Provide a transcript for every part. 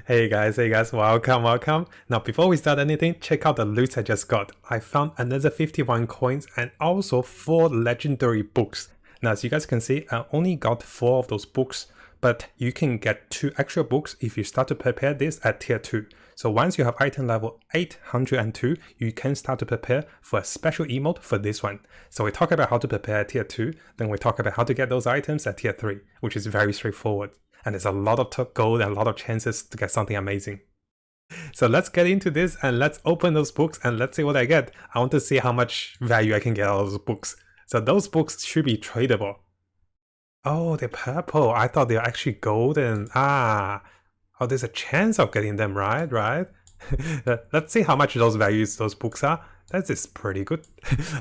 Hey guys, welcome. Now before we start anything, check out the loot I just got. I found another 51 coins and also 4 legendary books. Now as you guys can see, I only got 4 of those books, but you can get 2 extra books if you start to prepare this at tier 2. So once you have item level 802, you can start to prepare for a special emote for this one. So we talk about how to prepare at tier 2, then we talk about how to get those items at tier 3, which is very straightforward. And there's a lot of gold and a lot of chances to get something amazing. So let's get into this and let's open those books and let's see what I get. I want to see how much value I can get out of those books. So those books should be tradable. Oh, they're purple. I thought they're actually golden. Oh, there's a chance of getting them, right? Let's see how much those values those books are. That is pretty good.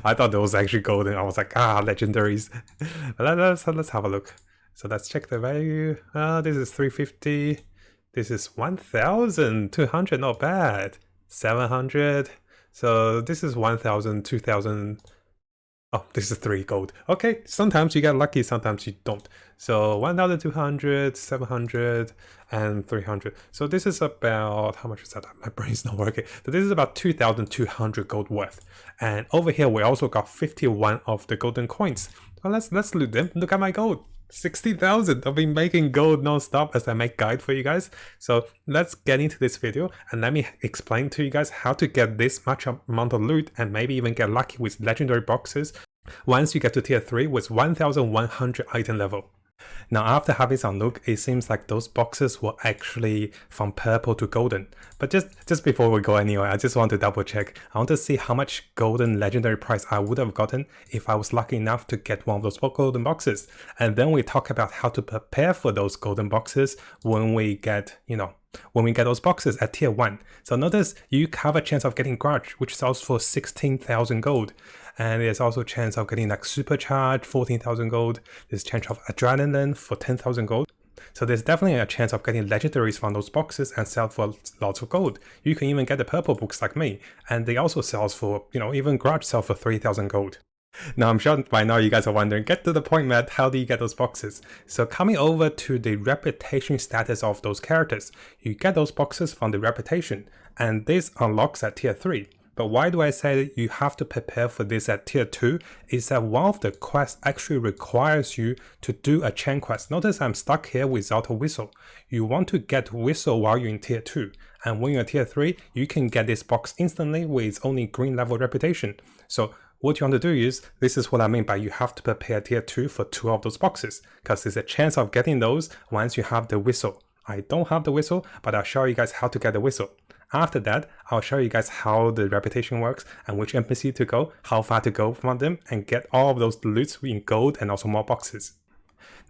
I thought those actually golden. I was like, legendaries. Let's have a look. So let's check the value. This is 350. This is 1,200, not bad. 700. So this is 1,000, 2,000. Oh, this is 3 gold. Okay, sometimes you get lucky, sometimes you don't. So 1,200, 700, and 300. So this is about, how much is that? My brain's not working. So this is about 2,200 gold worth. And over here, we also got 51 of the golden coins. Well, let's loot them. Look at my gold. 60,000. I've been making gold non-stop as I make guide for you guys. So let's get into this video and let me explain to you guys how to get this much amount of loot and maybe even get lucky with legendary boxes once you get to tier 3 with 1,100 item level. Now after having some look, it seems like those boxes were actually from purple to golden. But just before we go anywhere, I just want to double check. I want to see how much golden legendary prize I would have gotten if I was lucky enough to get one of those golden boxes. And then we talk about how to prepare for those golden boxes when we get, when we get those boxes at tier 1. So notice you have a chance of getting Grudge, which sells for 16,000 gold. And there's also a chance of getting like Supercharge, 14,000 gold. There's a chance of Adrenaline for 10,000 gold. So there's definitely a chance of getting legendaries from those boxes and sell for lots of gold. You can even get the purple books like me. And they also sells for, even Grudge sells for 3,000 gold. Now I'm sure by now you guys are wondering, get to the point, Matt, how do you get those boxes? So coming over to the reputation status of those characters, you get those boxes from the reputation, and this unlocks at tier 3. But why do I say you have to prepare for this at tier 2 is that one of the quests actually requires you to do a chain quest. Notice I'm stuck here without a whistle. You want to get whistle while you're in tier 2. And when you're tier 3, you can get this box instantly with only green level reputation. So what you want to do is, this is what I mean by you have to prepare tier 2 for 2 of those boxes, because there's a chance of getting those once you have the whistle. I don't have the whistle, but I'll show you guys how to get the whistle. After that, I'll show you guys how the reputation works and which NPC to go, how far to go from them, and get all of those loots in gold and also more boxes.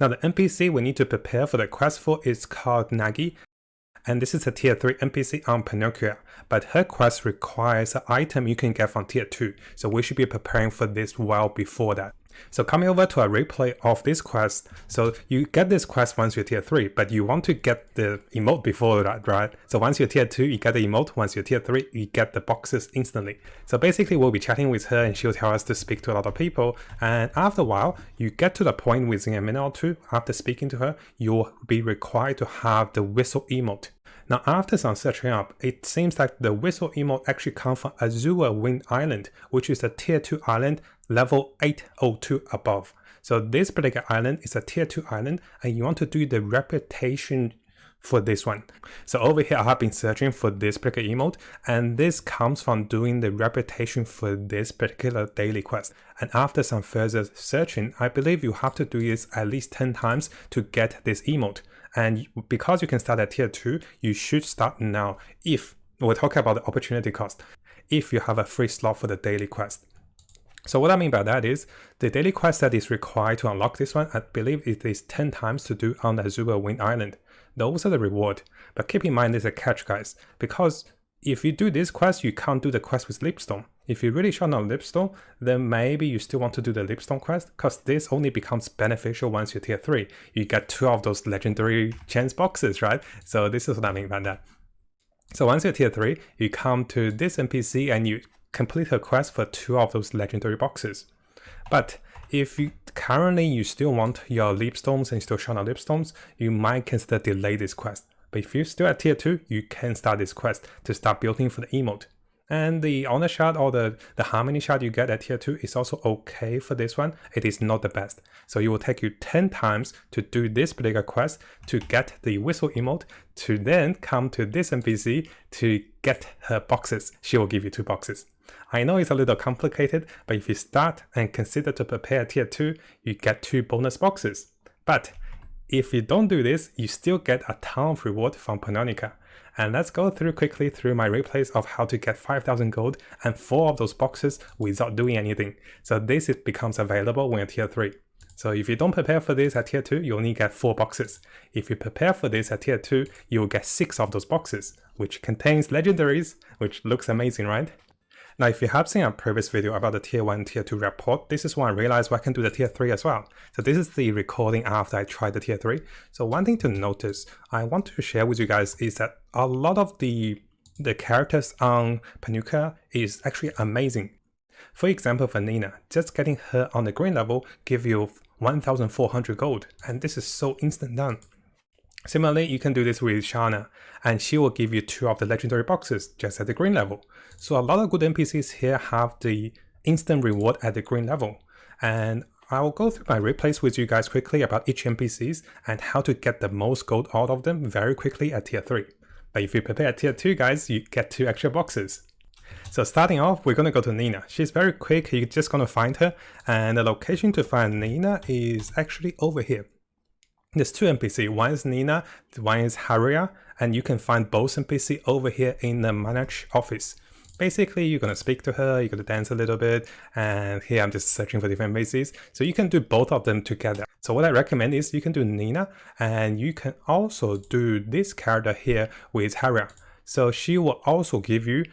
Now the NPC we need to prepare for the quest for is called Nagi, and this is a tier 3 NPC on Pinocchio, but her quest requires an item you can get from tier 2, so we should be preparing for this well before that. So coming over to a replay of this quest, so you get this quest once you're tier 3, but you want to get the emote before that, right? So once you're tier 2, you get the emote, once you're tier 3, you get the boxes instantly. So basically we'll be chatting with her and she'll tell us to speak to a lot of people, and after a while, you get to the point within a minute or 2, after speaking to her, you'll be required to have the whistle emote. Now after some searching up, it seems like the whistle emote actually comes from Azure Wind Island, which is a tier 2 island level 802 above. So this particular island is a tier 2 island and you want to do the reputation for this one. So over here I have been searching for this particular emote, and this comes from doing the reputation for this particular daily quest. And after some further searching, I believe you have to do this at least 10 times to get this emote. And because you can start at tier 2, you should start now if, we'll talk about the opportunity cost, if you have a free slot for the daily quest. So what I mean by that is, the daily quest that is required to unlock this one, I believe it is 10 times to do on the Azure Wind Island. Those are the reward. But keep in mind there's a catch, guys, because if you do this quest, you can't do the quest with Lipstone. If you're really short on Lipstone, then maybe you still want to do the Lipstone quest, because this only becomes beneficial once you're tier 3. You get 2 of those legendary chance boxes, right? So this is what I mean by that. So once you're tier 3, you come to this NPC and you complete a quest for 2 of those legendary boxes. But if you currently you still want your Lipstones and still short on Lipstones, you might consider delay this quest. But if you're still at tier 2, you can start this quest to start building for the emote. And the honor shard or the harmony shard you get at tier 2 is also okay for this one. It is not the best. So it will take you 10 times to do this particular quest to get the whistle emote, to then come to this NPC to get her boxes. She will give you 2 boxes. I know it's a little complicated, but if you start and consider to prepare tier 2, you get 2 bonus boxes. But if you don't do this, you still get a ton of reward from Panonica. And let's go quickly through my replays of how to get 5,000 gold and 4 of those boxes without doing anything. So this becomes available when you're tier 3. So if you don't prepare for this at tier 2, you only get 4 boxes. If you prepare for this at tier 2, you will get 6 of those boxes, which contains legendaries, which looks amazing, right? Now, if you have seen a previous video about the tier 1 and tier 2 rapport, this is when I realized I can do the tier 3 as well. So this is the recording after I tried the tier 3. So one thing to notice, I want to share with you guys is that a lot of the characters on Panonica is actually amazing. For example, for Nina, just getting her on the green level give you 1,400 gold, and this is so instant done. Similarly, you can do this with Shana, and she will give you 2 of the legendary boxes just at the green level. So a lot of good NPCs here have the instant reward at the green level. And I will go through my replays with you guys quickly about each NPCs and how to get the most gold out of them very quickly at tier 3. But if you prepare at tier 2 guys, you get 2 extra boxes. So starting off, we're going to go to Nina. She's very quick, you're just going to find her, and the location to find Nina is actually over here. There's 2 NPC, one is Nina, one is Haria, and you can find both NPC over here in the Manage office. Basically, you're going to speak to her, you're going to dance a little bit, and here I'm just searching for different NPCs. So you can do both of them together. So what I recommend is you can do Nina, and you can also do this character here with Haria. So she will also give you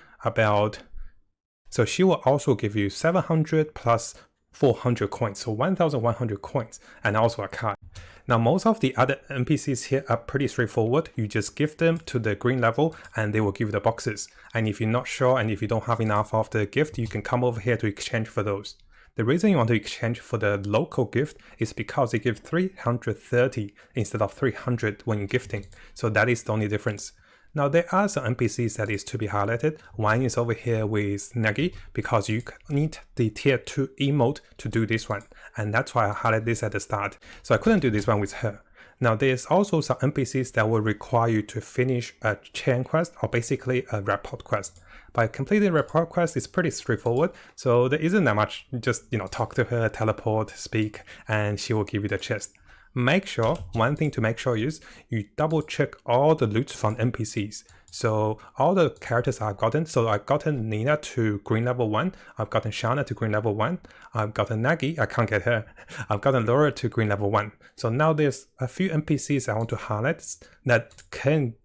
700 plus 400 coins, so 1,100 coins, and also a card. Now, most of the other NPCs here are pretty straightforward. You just give them to the green level and they will give you the boxes. And if you're not sure and if you don't have enough of the gift, you can come over here to exchange for those. The reason you want to exchange for the local gift is because they give 330 instead of 300 when you're gifting. So that is the only difference. Now, there are some NPCs that is to be highlighted. One is over here with Nagi, because you need the tier 2 emote to do this one. And that's why I highlighted this at the start. So I couldn't do this one with her. Now, there's also some NPCs that will require you to finish a chain quest or basically a rapport quest. By completing the rapport quest, it's pretty straightforward. So there isn't that much, just, talk to her, teleport, speak, and she will give you the chest. One thing to make sure is you double check all the loot from NPCs. So all the characters I've gotten, so I've gotten Nina to green level 1, I've gotten Shana to green level 1, I've gotten Nagi, I can't get her, I've gotten Laura to green level 1. So now there's a few NPCs I want to highlight that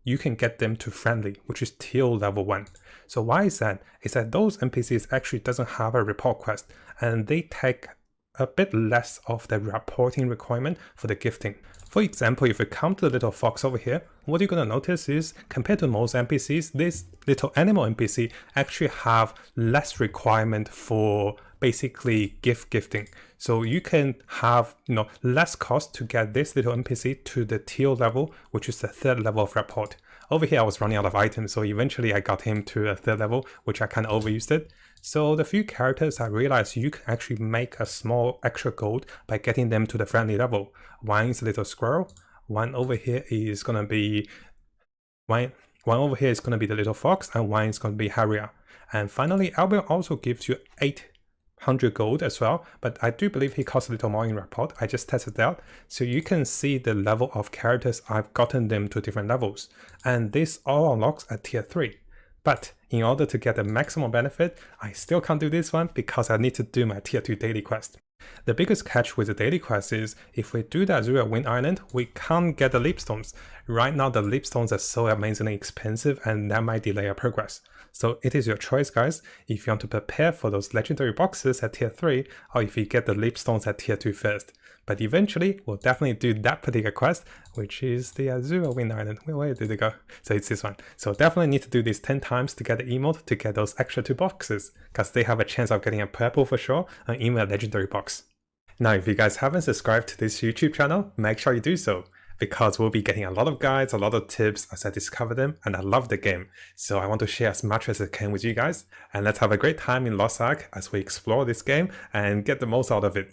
you can get them to friendly, which is till level 1. So why is that? It's that those NPCs actually doesn't have a report quest, and they take a bit less of the reporting requirement for the gifting. For example, if you come to the little fox over here, what you're going to notice is compared to most NPCs, this little animal NPC actually have less requirement for basically gifting. So you can have less cost to get this little NPC to the teal level, which is the 3rd level of rapport. Over here I was running out of items, so eventually I got him to a 3rd level, which I kind of overused it. So the few characters I realized you can actually make a small extra gold by getting them to the friendly level. One is a little squirrel, one over here is gonna be the little fox, and one is gonna be Haria. And finally, Albert also gives you 800 gold as well, but I do believe he costs a little more in rapport. I just tested it out, so you can see the level of characters I've gotten them to different levels, and this all unlocks at tier 3. But in order to get the maximum benefit, I still can't do this one because I need to do my tier 2 daily quest. The biggest catch with the daily quest is if we do the Azure Wind Island, we can't get the leapstones. Right now the leapstones are so amazingly expensive and that might delay our progress. So it is your choice, guys, if you want to prepare for those legendary boxes at tier 3 or if you get the leapstones at tier 2 first. But eventually, we'll definitely do that particular quest, which is the Azure Wind Island. Where did it go? So it's this one. So definitely need to do this 10 times to get the emote to get those extra 2 boxes, because they have a chance of getting a purple for sure, and even a legendary box. Now, if you guys haven't subscribed to this YouTube channel, make sure you do so. because we'll be getting a lot of guides, a lot of tips as I discover them, and I love the game. So I want to share as much as I can with you guys, and let's have a great time in Lost Ark as we explore this game and get the most out of it.